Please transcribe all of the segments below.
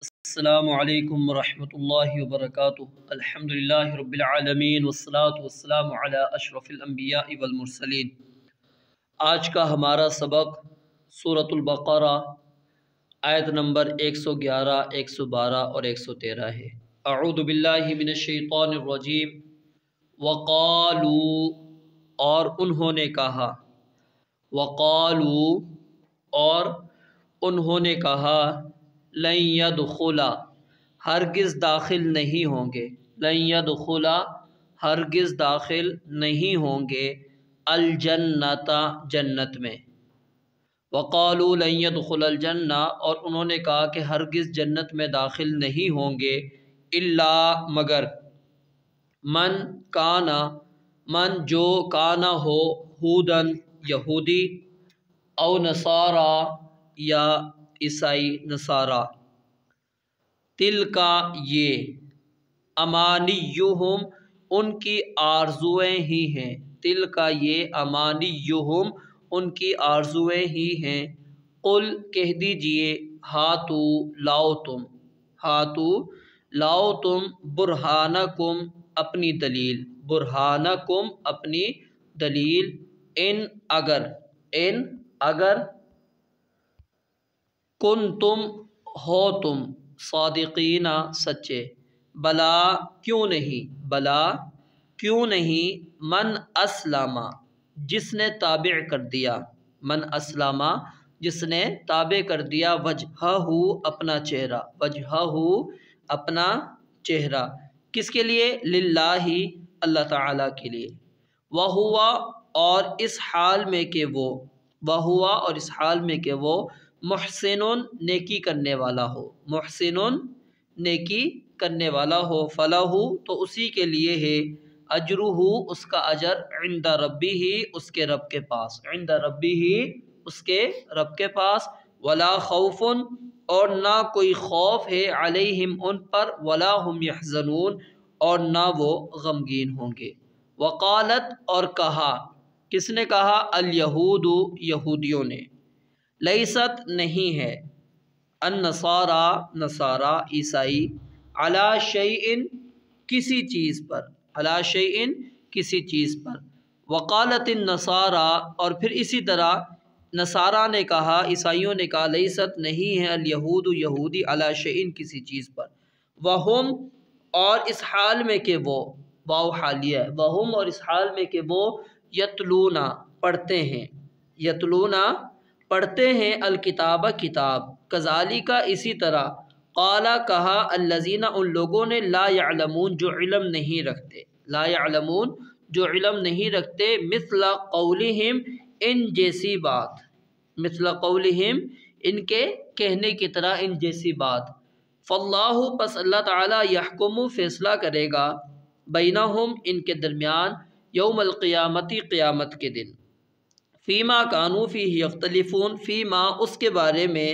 السلام علیکم ورحمۃ اللہ وبرکاتہ۔ الحمدللہ رب العالمین والصلاة والسلام علی اشرف الانبیاء والمرسلین۔ آج کا ہمارا سبق سورۃ البقرہ آیت نمبر 111، 112 اور 113 ہے۔ اعوذ باللہ من الشیطان الرجیم۔ وقالوا، اور انہوں نے کہا، وقالوا، اور انہوں نے کہا، لن يدخلا، ہرگز داخل نہیں ہوں گے، لن يدخلا، ہرگز داخل نہیں ہوں گے، الجنت، جنت میں۔ وقالوا لن يدخل الجنہ، اور انہوں نے کہا کہ ہرگز جنت میں داخل نہیں ہوں گے، الا، مگر، من کانا، من جو کانا ہو، ہودن، یہودی، او نصارا، یا عیسائی نصارہ، تلکا، یہ، امانیہم، ان کی آرزویں ہی ہیں، تلکا، یہ، امانیہم، ان کی آرزویں ہی ہیں، قل، کہہ دیجئے، ہاتو، لاؤ تم، ہاتو، لاؤ تم، برہانکم، اپنی دلیل، برہانکم، اپنی دلیل، ان، اگر، ان، اگر، کنتم، ہو تم، صادقین، سچے، بلا، کیوں نہیں، بلا، کیوں نہیں، من اسلم، جس نے تابع کر دیا، من اسلم، جس نے تابع کر دیا، وجہہ، اپنا چہرہ، وجہہ، اپنا چہرہ، کس کے لیے، للہ، اللہ تعالیٰ کے لیے، وہو، اور اس حال میں کہ وہ، وہو، اور اس حال میں کہ وہ، محسن، نیکی کرنے والا ہو، محسن، نیکی کرنے والا ہو، فلہ، تو اسی کے لیے ہے، اجرہ، اس کا اجر، عند ربہ، اس کے رب کے پاس، عند ربہ، اس کے رب کے پاس، ولا خوف، اور نہ کوئی خوف ہے، علیہم، ان پر، ولا ہم یحزنون، اور نہ وہ غمگین ہوں گے۔ وقالت، اور کہا، کس نے کہا، الیہود، یہودیوں نے، لیست، نہیں ہے، النصارى، نصارہ، عیسائی، علی شیء، کسی چیز پر، علی شیء، کسی چیز پر، وقالت النصارى، اور پھر اسی طرح نصارہ نے کہا، عیسائیوں نے کہا، لیست، نہیں ہے، الیہود، یہودی، علی شیء، کسی چیز پر، وہم، اور اس حال میں کہ وہ، واو حالیہ ہے، وہم، اور اس حال میں کہ وہ، یتلون، پڑھتے ہیں، یتلون، پڑھتے ہیں، الکتاب، کتاب، کذالک، اسی طرح، قال، کہا، الذین، ان لوگوں نے، لا یعلمون، جو علم نہیں رکھتے، لا یعلمون، جو علم نہیں رکھتے، مثل قولہم، ان جیسی بات، مثل قولہم، ان کے کہنے کی طرح، ان جیسی بات، فاللہ، پس اللہ تعالیٰ، یحکم، فیصلہ کرے گا، بینہم، ان کے درمیان، یوم القیامت، قیامت کے دن، فیما کانوا فیہ یختلفون، فیما، اس کے بارے میں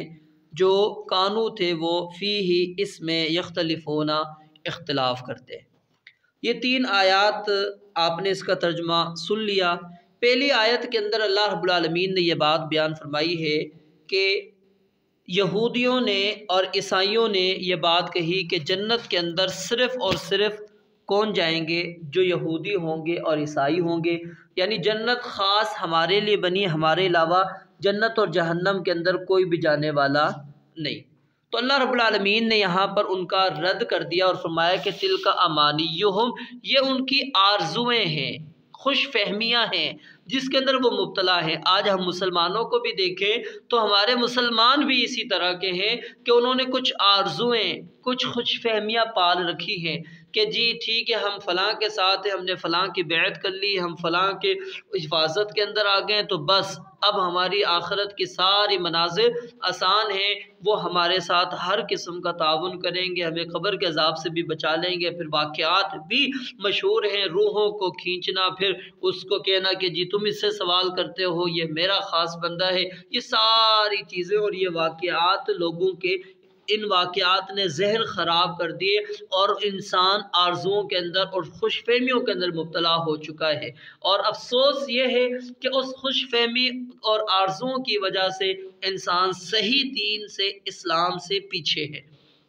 جو کانو تھے وہ، فیہ، اس میں، یختلفون، اختلاف کرتے۔ یہ تین آیات آپ نے اس کا ترجمہ سن لیا۔ پہلی آیت کے اندر اللہ رب العالمین نے یہ بات بیان فرمائی ہے کہ یہودیوں نے اور عیسائیوں نے یہ بات کہی کہ جنت کے اندر صرف اور صرف کون جائیں گے، جو یہودی ہوں گے اور عیسائی ہوں گے، یعنی جنت خاص ہمارے لیے بنی، ہمارے علاوہ جنت اور جہنم کے اندر کوئی بھی جانے والا نہیں۔ تو اللہ رب العالمین نے یہاں پر ان کا رد کر دیا اور فرمایا کہ تلک امانیہم، یہ ان کی آرزویں ہیں، خوش فہمیاں ہیں، جس کے اندر وہ مبتلا ہیں۔ آج ہم مسلمانوں کو بھی دیکھیں تو ہمارے مسلمان بھی اسی طرح کے ہیں کہ انہوں نے کچھ آرزویں، کچھ خوش فہمیاں پال رکھی ہیں کہ جی ٹھیک ہے، ہم فلاں کے ساتھ ہیں، ہم نے فلاں کی بیعت کر لی، ہم فلاں کے حفاظت کے اندر آ گئے، تو بس اب ہماری آخرت کی ساری منازل آسان ہیں، وہ ہمارے ساتھ ہر قسم کا تعاون کریں گے، ہمیں قبر کے عذاب سے بھی بچا لیں گے۔ پھر واقعات بھی مشہور ہیں، روحوں کو کھینچنا، پھر اس کو کہنا کہ جی تم اس سے سوال کرتے ہو، یہ میرا خاص بندہ ہے، یہ ساری چیزیں اور یہ واقعات لوگوں کے، ان واقعات نے ذہن خراب کر دیے اور انسان آرزوؤں کے اندر اور خوش فہمیوں کے اندر مبتلا ہو چکا ہے، اور افسوس یہ ہے کہ اس خوش فہمی اور آرزوؤں کی وجہ سے انسان صحیح دین سے، اسلام سے پیچھے ہے۔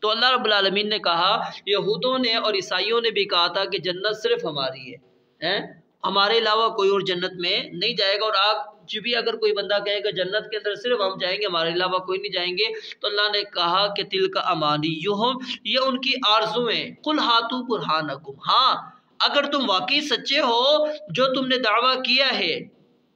تو اللہ رب العالمین نے کہا یہودوں نے اور عیسائیوں نے بھی کہا تھا کہ جنت صرف ہماری ہے، ہمارے علاوہ کوئی اور جنت میں نہیں جائے گا، اور آج بھی اگر کوئی بندہ کہے گا جنت کے اندر صرف ہم جائیں گے، ہمارے علاوہ کوئی نہیں جائیں گے، تو اللہ نے کہا کہ تلک امانیہم، یہ ان کی آرزویں، قل ہاتوا برہانکم، ہاں اگر تم واقعی سچے ہو جو تم نے دعویٰ کیا ہے،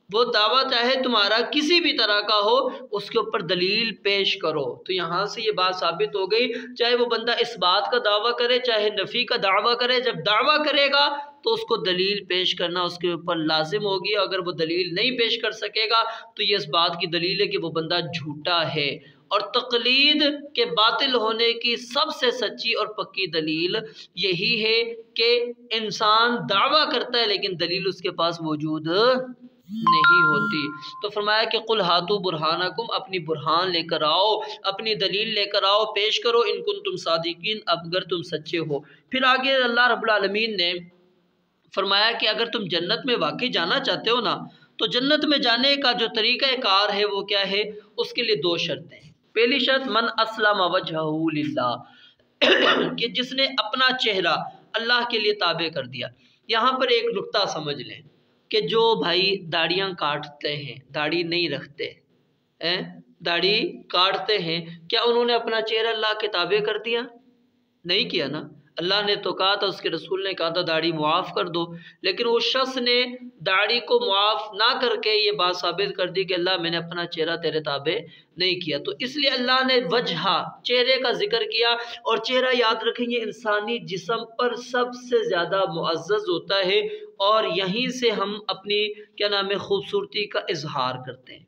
وہ دعویٰ چاہے تمہارا کسی بھی طرح کا ہو، اس کے اوپر دلیل پیش کرو۔ تو یہاں سے یہ بات ثابت ہو گئی، چاہے وہ بندہ اس بات کا دعویٰ کرے چاہے نفی کا دعویٰ کرے، جب دعویٰ کرے گا تو اس کو دلیل پیش کرنا اس کے اوپر لازم ہوگی، اگر وہ دلیل نہیں پیش کر سکے گا تو یہ اس بات کی دلیل ہے کہ وہ بندہ جھوٹا ہے۔ اور تقلید کے باطل ہونے کی سب سے سچی اور پکی دلیل یہی ہے کہ انسان دعویٰ کرتا ہے لیکن دلیل اس کے پاس موجود نہیں ہوتی۔ تو فرمایا کہ قل ہاتوا برہانکم، اپنی برہان لے کر آؤ، اپنی دلیل لے کر آؤ، پیش کرو، ان کنتم صادقین، اگر تم سچے ہو۔ پھر آگے اللہ رب العالمین نے فرمایا کہ اگر تم جنت میں واقعی جانا چاہتے ہو نا، تو جنت میں جانے کا جو طریقہ کار ہے وہ کیا ہے؟ اس کے لیے دو شرطیں ہیں۔ پہلی شرط من اسلم وجہہ للہ، کہ جس نے اپنا چہرہ اللہ کے لیے تابع کر دیا۔ یہاں پر ایک نقطہ سمجھ لیں کہ جو بھائی داڑیاں کاٹتے ہیں، داڑھی نہیں رکھتے، داڑھی کاٹتے ہیں، کیا انہوں نے اپنا چہرہ اللہ کے تابع کر دیا؟ نہیں کیا نا۔ اللہ نے تو کہا تھا، اس کے رسول نے کہا تھا داڑھی معاف کر دو، لیکن وہ شخص نے داڑھی کو معاف نہ کر کے یہ بات ثابت کر دی کہ اللہ میں نے اپنا چہرہ تیرے تابع نہیں کیا۔ تو اس لیے اللہ نے وجہ، چہرے کا ذکر کیا، اور چہرہ یاد رکھیں یہ انسانی جسم پر سب سے زیادہ معزز ہوتا ہے، اور یہیں سے ہم اپنی کیا نام ہے خوبصورتی کا اظہار کرتے ہیں،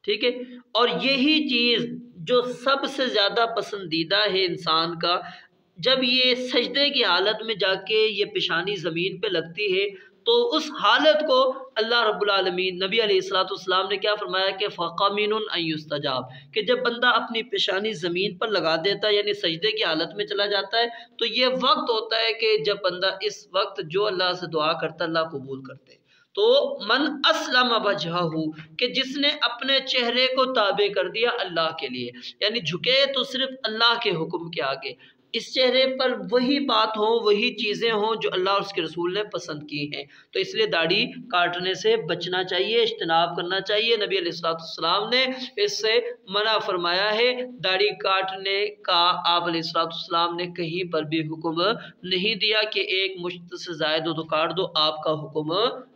ٹھیک ہے۔ اور یہی چیز جو سب سے زیادہ پسندیدہ ہے انسان کا، جب یہ سجدے کی حالت میں جا کے یہ پیشانی زمین پہ لگتی ہے تو اس حالت کو اللہ رب العالمین، نبی علیہ السلام نے کیا فرمایا کہ فَقَمِنٌ أَن يُسْتَجَابَ، کہ جب بندہ اپنی پیشانی زمین پر لگا دیتا ہے یعنی سجدے کی حالت میں چلا جاتا ہے، تو یہ وقت ہوتا ہے کہ جب بندہ اس وقت جو اللہ سے دعا کرتا ہے اللہ قبول کرتے ہیں۔ تو من اسلم وجہہ، کہ جس نے اپنے چہرے کو تابع کر دیا اللہ کے لیے، یعنی جھکے تو صرف اللہ کے حکم کے آگے، اس چہرے پر وہی بات ہوں، وہی چیزیں ہوں جو اللہ اور اس کے رسول نے پسند کی ہیں۔ تو اس لیے داڑھی کاٹنے سے بچنا چاہیے، اجتناب کرنا چاہیے۔ نبی علیہ السلام نے اس سے منع فرمایا ہے، داڑھی کاٹنے کا آپ علیہ السلام نے کہیں پر بھی حکم نہیں دیا کہ ایک مشت سے زائد ہو تو کاٹ دو، آپ کا حکم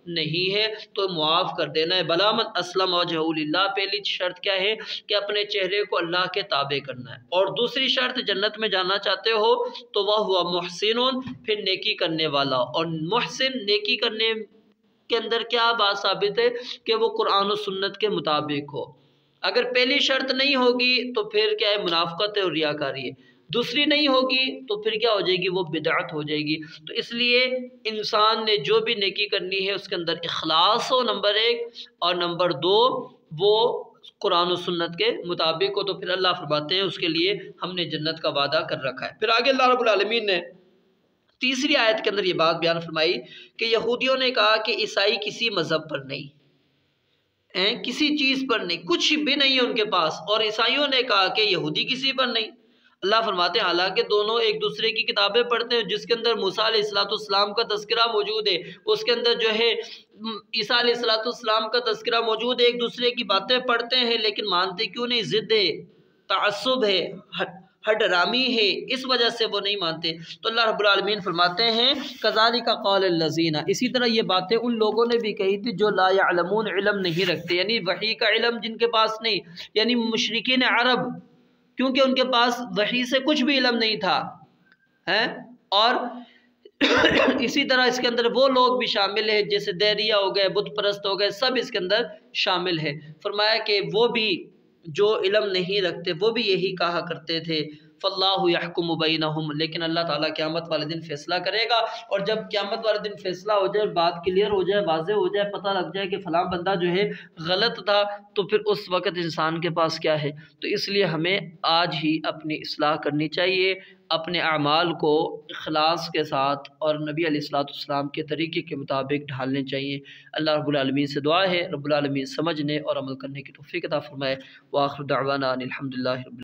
نہیں ہے، تو معاف کر دینا ہے۔ بلا من اسلم وجہہ للہ، پہلی شرط کیا ہے کہ اپنے چہرے کو اللہ کے تابع کرنا ہے، اور دوسری شرط جنت میں جانا چاہتے ہو تو وہ ہوا محسن، پھر نیکی کرنے والا، اور محسن نیکی کرنے کے اندر کیا بات ثابت ہے کہ وہ قرآن و سنت کے مطابق ہو۔ اگر پہلی شرط نہیں ہوگی تو پھر کیا ہے؟ منافقت ہے اور ریاکاری ہے۔ دوسری نہیں ہوگی تو پھر کیا ہو جائے گی؟ وہ بدعت ہو جائے گی۔ تو اس لیے انسان نے جو بھی نیکی کرنی ہے اس کے اندر اخلاص ہو، نمبر ایک، اور نمبر دو وہ قرآن و سنت کے مطابق ہو، تو پھر اللہ فرماتے ہیں اس کے لیے ہم نے جنت کا وعدہ کر رکھا ہے۔ پھر آگے اللہ رب العالمین نے تیسری آیت کے اندر یہ بات بیان فرمائی کہ یہودیوں نے کہا کہ عیسائی کسی مذہب پر نہیں، کسی چیز پر نہیں، کچھ بھی نہیں ہے ان کے پاس، اور عیسائیوں نے کہا کہ یہودی کسی پر نہیں۔ اللہ فرماتے ہیں حالانکہ دونوں ایک دوسرے کی کتابیں پڑھتے ہیں، جس کے اندر موسیٰ علیہ السلام کا تذکرہ موجود ہے، اس کے اندر جو ہے عیسیٰ علیہ السلام کا تذکرہ موجود ہے، ایک دوسرے کی باتیں پڑھتے ہیں لیکن مانتے کیوں نہیں؟ ضد ہے، تعصب ہے، ہڈرامی ہے، اس وجہ سے وہ نہیں مانتے۔ تو اللہ رب العالمین فرماتے ہیں کذالک قال الذین، اسی طرح یہ باتیں ان لوگوں نے بھی کہی تھی جو لا یعلمون، علم نہیں رکھتے، یعنی وحی کا علم جن کے پاس نہیں، یعنی مشرکین عرب، کیونکہ ان کے پاس وحی سے کچھ بھی علم نہیں تھا، اور اسی طرح اس کے اندر وہ لوگ بھی شامل ہیں جیسے دیریہ ہو گئے، بت پرست ہو گئے، سب اس کے اندر شامل ہے۔ فرمایا کہ وہ بھی جو علم نہیں رکھتے وہ بھی یہی کہا کرتے تھے فاللہ یحکم بینہم، لیکن اللہ تعالیٰ قیامت والے دن فیصلہ کرے گا، اور جب قیامت والے دن فیصلہ ہو جائے، بات کلیئر ہو جائے، واضح ہو جائے، پتہ لگ جائے کہ فلاں بندہ جو ہے غلط تھا، تو پھر اس وقت انسان کے پاس کیا ہے؟ تو اس لیے ہمیں آج ہی اپنی اصلاح کرنی چاہیے، اپنے اعمال کو اخلاص کے ساتھ اور نبی علیہ السلام کے طریقے کے مطابق ڈھالنے چاہیے۔ اللہ رب العالمین سے دعا ہے رب العالمین سمجھنے اور عمل کرنے کی توفیق عطا فرمائے۔ وآخر دعوانا ان الحمدللہ رب